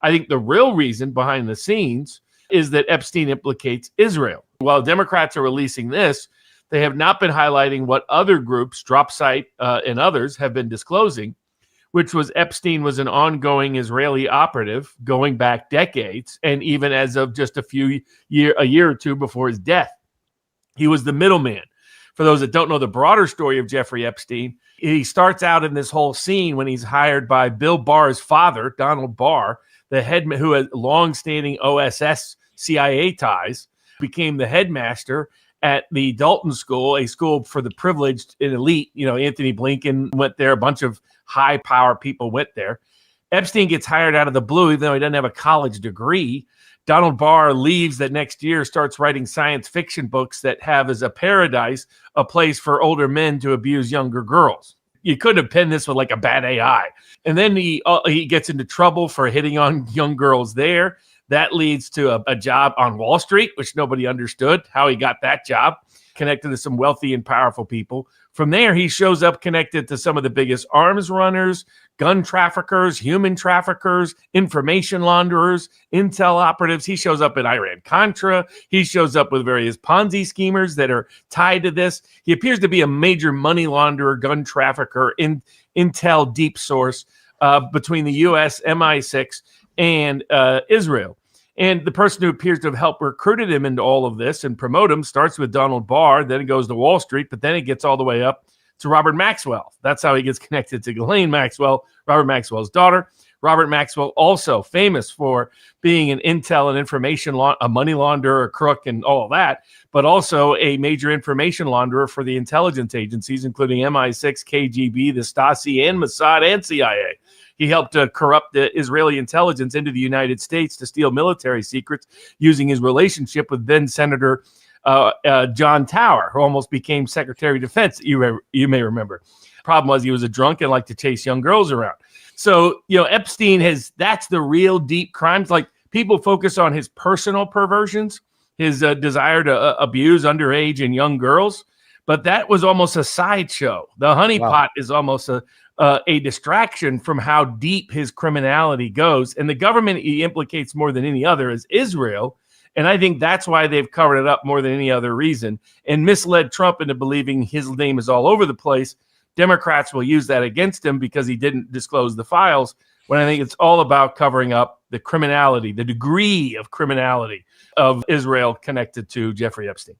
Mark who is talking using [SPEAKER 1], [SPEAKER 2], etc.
[SPEAKER 1] I think the real reason behind the scenes is that Epstein implicates Israel. While Democrats are releasing this, they have not been highlighting what other groups, DropSite and others, have been disclosing, which was Epstein was an ongoing Israeli operative going back decades, and even as of just a year or two before his death. He was the middleman. For those that don't know the broader story of Jeffrey Epstein, he starts out in this whole scene when he's hired by Bill Barr's father, Donald Barr, the head who had longstanding OSS CIA ties, became the headmaster at the Dalton School, a school for the privileged and elite. Anthony Blinken went there. A bunch of high power people went there. Epstein gets hired out of the blue, even though he doesn't have a college degree. Donald Barr leaves that next year, starts writing science fiction books that have as a paradise a place for older men to abuse younger girls. You couldn't have penned this with like a bad AI. And then he gets into trouble for hitting on young girls there. That leads to a job on Wall Street, which nobody understood how he got that job, connected to some wealthy and powerful people. From there, he shows up connected to some of the biggest arms runners, gun traffickers, human traffickers, information launderers, intel operatives. He shows up in Iran-Contra. He shows up with various Ponzi schemers that are tied to this. He appears to be a major money launderer, gun trafficker, intel deep source between the U.S., MI6, and Israel. And the person who appears to have helped recruited him into all of this and promote him starts with Donald Barr, then it goes to Wall Street, but then it gets all the way up to Robert Maxwell. That's how he gets connected to Ghislaine Maxwell, Robert Maxwell's daughter. Robert Maxwell, also famous for being an intel and information, a money launderer, a crook, and all of that, but also a major information launderer for the intelligence agencies, including MI6, KGB, the Stasi, and Mossad, and CIA. He helped corrupt the Israeli intelligence into the United States to steal military secrets using his relationship with then Senator John Tower, who almost became Secretary of Defense, you may remember. Problem was he was a drunk and liked to chase young girls around. So, Epstein that's the real deep crimes. Like, people focus on his personal perversions, his desire to abuse underage and young girls, but that was almost a sideshow. The honeypot is almost a distraction from how deep his criminality goes. And the government he implicates more than any other is Israel. And I think that's why they've covered it up more than any other reason and misled Trump into believing his name is all over the place. Democrats will use that against him because he didn't disclose the files, when I think it's all about covering up the criminality, the degree of criminality of Israel connected to Jeffrey Epstein.